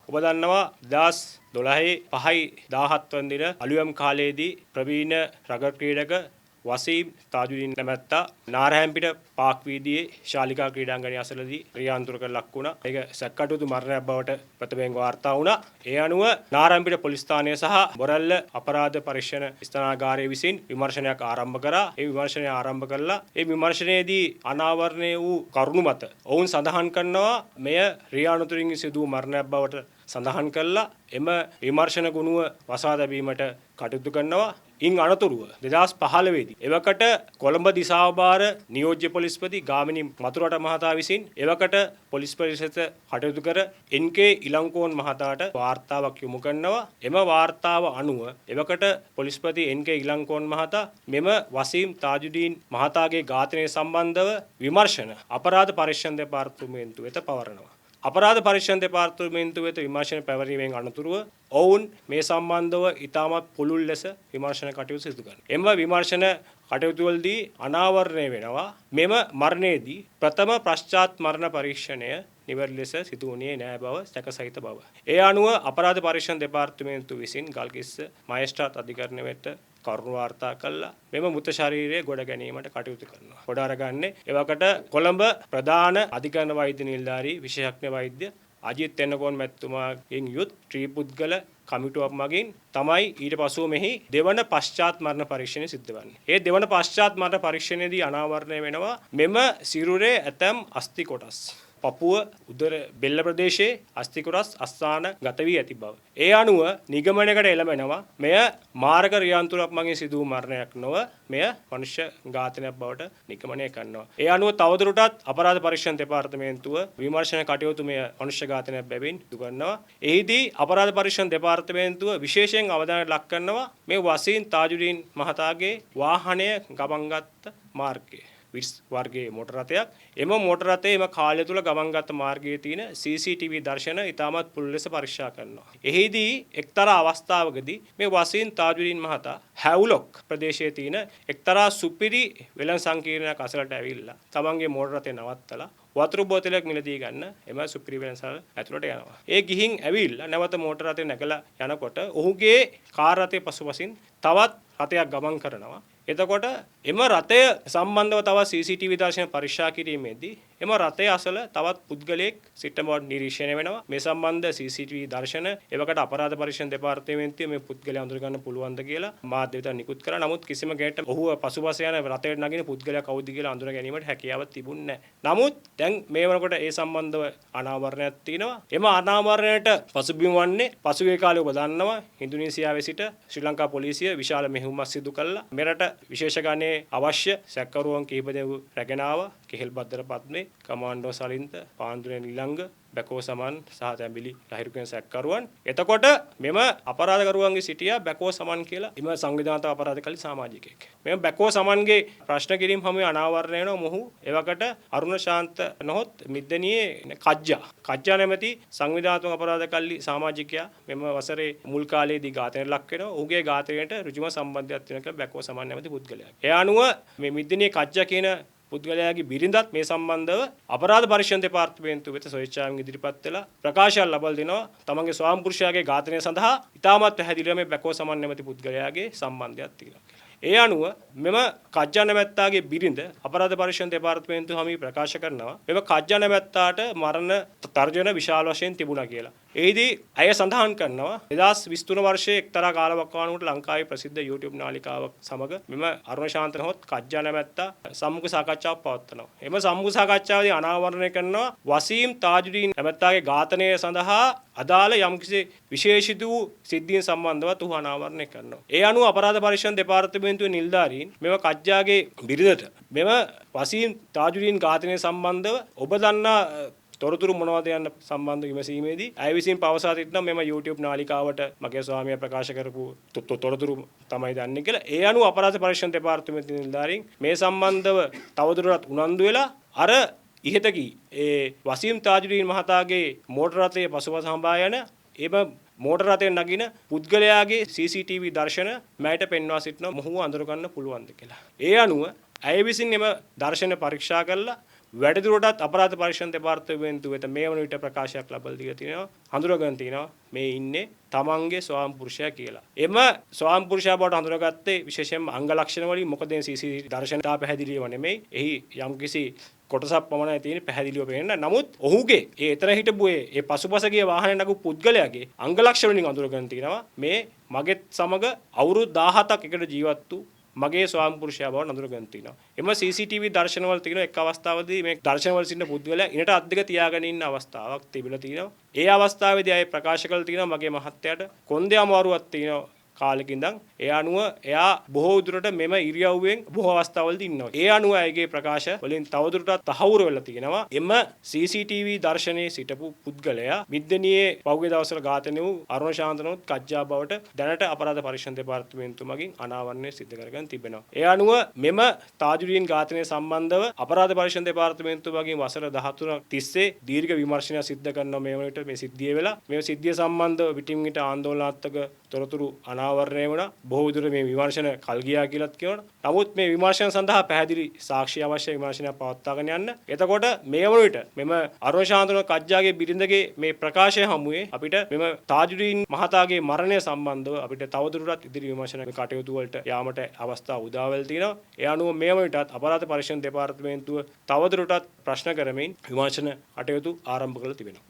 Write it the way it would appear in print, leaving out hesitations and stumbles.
ඔබ දන්නවා 2012 5 17 වන දින අලුයම් කාලයේදී ප්‍රවීණ රගර් ක්‍රීඩක වසීම් තාජුදීන් නැමැත්තා නාරහැම්පිට පාක් වීදියේ ශාලිකා ක්‍රීඩාංගණය අසලදී ක්‍රියාන්තරක ලක් වුණා. ඒක සැකකටයුතු මරණයක් බවට ප්‍රථමයෙන් වාර්තා වුණා. ඒ අනුව නාරහැම්පිට පොලිස් ස්ථානය සහ බොරැල්ල අපරාධ පරීක්ෂණ ස්ථානාගාරය විසින් විමර්ශනයක් ආරම්භ කරා. ඒ විමර්ශනය ආරම්භ කළා. ඒ විමර්ශනයේදී අනාවරණය වූ කරුණු මත ඔවුන් සඳහන් කරනවා මෙය රියානුතුරින් සිදු වූ මරණයක් බවට සඳහන් කළා. එම විමර්ශන ගුණුව වසා දැමීමට කටයුතු කරනවා. ඉන් අනතුරුව 2015 දී එවකට කොළඹ දිසාව භාර නියෝජ්‍ය පොලිස්පති ගාමිණී මතුරට මහතා විසින් එවකට පොලිස් පරිෂද කටයුතු කර එන්.කේ. ඉලංකෝන් මහතාට වාර්තාවක් යොමු කරනවා. එම වාර්තාව අනුව එවකට පොලිස්පති එන්.කේ. ඉලංකෝන් මහතා මෙම වසීම් තාජුදීන් මහතාගේ ඝාතනය සම්බන්ධව විමර්ශන අපරාධ පරීක්ෂණ දෙපාර්තමේන්තුව වෙත පවරනවා. අපරාධ පරීක්ෂණ දෙපාර්තමේන්තුව වෙත විමර්ශන පැවරීමෙන් අනතුරුව ඔවුන් මේ සම්බන්ධව ඉතාමත් පුළුල් ලෙස විමර්ශන කටයුතු සිදු කරනවා. එම විමර්ශන කටයුතු වලදී අනාවරණය වෙනවා මෙම මරණයේදී ප්‍රථම පශ්චාත් මරණ පරීක්ෂණය නිවැරදි ලෙස සිදු වුණේ නැහැ බව සැකසහිත බව. ඒ අනුව අපරාධ පරීක්ෂණ දෙපාර්තමේන්තුව විසින් ගල්කිස්ස මහේස්ත්‍රාත් අධිකරණය වෙත කරුණු වාර්තා කළා. මෙම මృత ශරීරය ගොඩ ගැනීමට කටයුතු කරනවා. ගොඩ අරගන්නේ එවකට කොළඹ ප්‍රධාන අධිකරණ වෛද්‍ය නිලධාරී විශේෂඥ වෛද්‍ය අජිත් තෙන්නකෝන් මැතිතුමාගෙන් යුත් ත්‍රිපුද්ගල කමිටුවක් මගින් තමයි ඊට පසුව මෙහි දෙවන පශ්චාත් මරණ පරීක්ෂණය සිද්ධ වන්නේ. ඒ දෙවන පශ්චාත් මරණ පරීක්ෂණයේදී අනාවරණය වෙනවා මෙම සිරුරේ ඇතැම් අස්ථි කොටස්. පපුව උදර බෙල්ල ප්‍රදේශයේ අස්ථි කොටස් අස්ථාන ගත වී ඇති බව. ඒ අනුව නිගමනයකට එළඹෙනවා මෙය මාරක රියන්තුරක් මගින් සිදු වූ මරණයක් නොව මෙය මනුෂ්‍ය ඝාතනයක් බවට නිගමනය කරනවා. ඒ අනුව තවදුරටත් අපරාධ පරීක්ෂණ දෙපාර්තමේන්තුව විමර්ශන කටයුතු මෙය මනුෂ්‍ය ඝාතනයක් බැවින් සිදු කරනවා. එහිදී අපරාධ පරීක්ෂණ දෙපාර්තමේන්තුව විශේෂයෙන් අවධානයට ලක් කරනවා මේ වසීම් තාජුදීන් මහතාගේ වාහනය ගමන්ගත් මාර්ගය. වර්ගයේ මෝටර රථයක්. එම මෝටර රථයේ එම කාලය තුල ගමන්ගත් මාර්ගයේ තියෙන CCTV දර්ශන ඉතාමත් පුළුල් ලෙස පරීක්ෂා කරනවා. එහිදී එක්තරා අවස්ථාවකදී මේ වසීම් තාජුදීන් මහතා හැවුලොක් ප්‍රදේශයේ තියෙන එක්තරා සුපිරි වෙළඳ සංකීර්ණයක් අසලට ඇවිල්ලා තමන්ගේ මෝටර රථය නවත්තලා වතුර බෝතලයක් මිලදී ගන්න එම සුපිරි වෙළඳසාල ඇතුළට යනවා. ඒ ගිහින් ඇවිල්ලා නැවත මෝටර රථය නැගලා යනකොට ඔහුගේ කාර් රථයේ පසුපසින් තවත් රථයක් ගමන් කරනවා. එතකොට එම රථය සම්බන්ධව තවත් CCTV දර්ශන පරීක්ෂා කිරීමේදී එම රථය අසල තවත් පුද්ගලයෙක් සිටින බව නිරීක්ෂණය වෙනවා. මේ සම්බන්ධ CCTV දර්ශන එවකට අපරාධ පරීක්ෂණ දෙපාර්තමේන්තුවේ මේ පුද්ගලයා අඳුර ගන්න පුළුවන්ද කියලා මාධ්‍ය වෙත නිකුත් කරා. නමුත් කිසිම කෙනෙක්ට ඔහුව පසුපස යන රථයට නගින පුද්ගලයා කවුද කියලා අඳුර ගැනීමට හැකියාවක් තිබුණේ නැහැ. නමුත් දැන් මේ වෙනකොට ඒ සම්බන්ධව අනාවරණයක් තියෙනවා. එම අනාවරණයට පසුබිම වන්නේ පසුගිය කාලේ ඔබ දන්නවා ඉන්දුනීසියාවේ සිට ශ්‍රී ලංකා පොලිසිය විශාල මෙහෙයුමක් සිදු කළා. මෙරට විශේෂ ගණයේ අවශ්‍ය සැකකරුවන් කිහිප දෙනෙකු රැගෙන ආවා. කෙහෙල් බද්දර පත්මේ, කමාන්ඩෝ සලින්ත, පාන්දුරේ නිලංග, බැකෝ සමන් සහ තැඹිලි ලහිරු කියන සැකකරුවන්. එතකොට මෙම අපරාධකරුවන්ගේ සිටියා බැකෝ සමන් කියලා එම සංවිධානත අපරාධ කළේ සමාජිකයෙක්. මෙම බැකෝ සමන්ගේ ප්‍රශ්න කිරීම හැම අනාවරණය වෙනවා මොහු එවකට අරුණ ශාන්ත නොහොත් මිද්දනියේ කජ්ජා නැමැති සංවිධානාත්මක අපරාධ කළේ සමාජිකයා මෙම වසරේ මුල් කාලයේදී ඝාතනයට ලක් වෙනවා. ඔහුගේ ඝාතනයට ඍජුම සම්බන්ධයක් තියෙන කියලා බැකෝ සමන් නැමැති පුද්ගලයා. ඒ අනුව මේ මිද්දනියේ කජ්ජා කියන පුද්ගලයාගේ බිරිඳත් මේ සම්බන්ධව අපරාධ පරීක්ෂණ දෙපාර්තමේන්තුව වෙත ස්වේච්ඡාවෙන් ඉදිරිපත් වෙලා ප්‍රකාශයක් ලබා දෙනවා. තමන්ගේ ස්වාමිපුරුෂයාගේ ඝාතනය සඳහා ඉතාමත් පැහැදිලිව මේ බැකෝ සමන් නැමැති පුද්ගලයාගේ සම්බන්ධයක් තියෙනවා කියලා. ඒ අනුව මෙම කජ්ජා නැමැත්තාගේ බිරිඳ අපරාධ පරීක්ෂණ දෙපාර්තමේන්තුව හමු ප්‍රකාශ කරනවා මෙම කජ්ජා නැමැත්තාට මරණ තර්ජන විශාල වශයෙන් තිබුණා කියලා. එහිදී ඇය සඳහන් කරනවා 2023 වර්ෂයේ එක්තරා කාලවකවානුවකට ලංකාවේ ප්‍රසිද්ධ YouTube නාලිකාවක් සමග මෙම අරුණ ශාන්ත නොහොත් කජ්ජා නැමැත්තා සම්මුඛ සාකච්ඡාවක් පවත්වනවා. එම සම්මුඛ සාකච්ඡාවේදී අනාවරණය කරනවා වසීම් තාජුදීන් නැමැත්තාගේ ඝාතනය සඳහා අදාළ යම්කිසි විශේෂිත වූ සිද්ධීන් සම්බන්ධව තුහ අනාවරණය කරනවා. ඒ අනුව අපරාධ පරීක්ෂණ දෙපාර්තමේන්තුවේ නිලධාරීන් මෙම කජ්ජාගේ බිරිඳට මෙම වසීම් තාජුදීන් ඝාතනය සම්බන්ධව ඔබ දන්නා තොරතුරු මොනවද යන සම්බන්ධ විමසීමේදී අය විසින් පවසා සිටිනවා මෙම YouTube නාලිකාවට මගේ ස්වාමියා ප්‍රකාශ කරපු තොරතුරු තමයි දන්නේ කියලා. ඒ අනුව අපරාධ පරීක්ෂණ දෙපාර්තමේන්තුවේ නිලධාරීන් මේ සම්බන්ධව තවදුරටත් උනන්දු වෙලා අර ඉහතකී ඒ වසීම් තාජුදීන් මහතාගේ මෝටර රථයේ පසුපස හඹා යන එම මෝටර රථයෙන් නගින පුද්ගලයාගේ CCTV දර්ශන මෑට පෙන්වා සිටිනවා මොහුව අඳුර ගන්න පුළුවන්ද කියලා. ඒ අනුව ඇය විසින් එම දර්ශන පරීක්ෂා කළා වැඩිදුරටත් අපරාධ පරීක්ෂණ දෙපාර්තමේන්තුව වෙත මේ වන විට ප්‍රකාශයක් ලබා දීලා තියෙනවා. හඳුනාගෙන තියෙනවා මේ ඉන්නේ තමන්ගේ ස්වාම පුරුෂයා කියලා. එම ස්වාම පුරුෂයා බවට හඳුනාගත්තේ විශේෂයෙන්ම අංග ලක්ෂණ වලින්. මොකද මේ CCTV දර්ශනතා පැහැදිලිව නෙමෙයි. එහි යම්කිසි කොටසක් පමණයි තියෙන්නේ පැහැදිලිව පේන්න. නමුත් ඔහුගේ ඒ එතන හිටපු ඒ පසුපස ගිය වාහනේ නගපු පුද්ගලයාගේ අංග ලක්ෂණ වලින් අඳුරගෙන තියෙනවා මේ මගෙත් සමග අවුරුදු 17ක් එකට ජීවත් වූ මගේ ස්වාම පුරුෂයා බව අඳුරගෙන තිනවා. එම CCTV දර්ශනවල තියෙන එක් අවස්ථාවකදී මේ දර්ශනවල සිටින පුද්ගලයා ඉනට අත් දෙක තියාගෙන ඉන්න අවස්ථාවක් තිබිලා තිනවා. ඒ අවස්ථාවේදී අය ප්‍රකාශ කළ තිනවා මගේ මහත්තයාට කොන්දේ අමාරුවක් තියෙනවා කාලෙක ඉඳන්. ඒ අනුව එයා බොහෝ දුරට මෙම ඉරියව්වෙන් බොහෝ අවස්ථාවලදී ඉන්නවා. ඒ අනුව අයගේ ප්‍රකාශ වලින් තවදුරටත් තහවුරු වෙලා තියෙනවා. එම CCTV දර්ශනයේ සිටපු පුද්ගලයා මිද්දනියේ පෞගේ දවස්වල ඝාතනය වූ අරුණ ශාන්තනෝත් කජ්ජා බවට දැනට අපරාධ පරීක්ෂණ දෙපාර්තමේන්තුව මගින් අනාවරණය සිදු කරගෙන තිබෙනවා. ඒ අනුව මෙම තාජුදීන් ඝාතනය සම්බන්ධව අපරාධ පරීක්ෂණ දෙපාර්තමේන්තුව මගින් වසර 13ක් තිස්සේ දීර්ඝ විමර්ශනයක් සිදු කරනවා. මේ වන විට මේ සිද්ධිය වෙලා මේ සිද්ධිය සම්බන්ධව පිටින් පිට ආందోලනාත්මක තොරතුරු අනාවරණය වුණා. බොහෝ විදුර මේ විමර්ශන කල් ගියා කියලාත් කියනවා. නමුත් මේ විමර්ශන සඳහා පැහැදිලි සාක්ෂි අවශ්‍ය විමර්ශනයක් පවත්වාගෙන යන්න. එතකොට මේ වන විට මෙම අරුණ ශාන්තන කජ්ජාගේ බිරිඳගේ මේ ප්‍රකාශය හමුවේ අපිට මෙම තාජුදීන් මහතාගේ මරණය සම්බන්ධව අපිට තවදුරටත් ඉදිරි විමර්ශන කටයුතු වලට යාමට අවස්ථාව උදා වෙලා තියෙනවා. ඒ අනුව මේ වන විටත් අපරාධ පරීක්ෂණ දෙපාර්තමේන්තුව තවදුරටත් ප්‍රශ්න කරමින් විමර්ශන කටයුතු ආරම්භ කළ තිබෙනවා.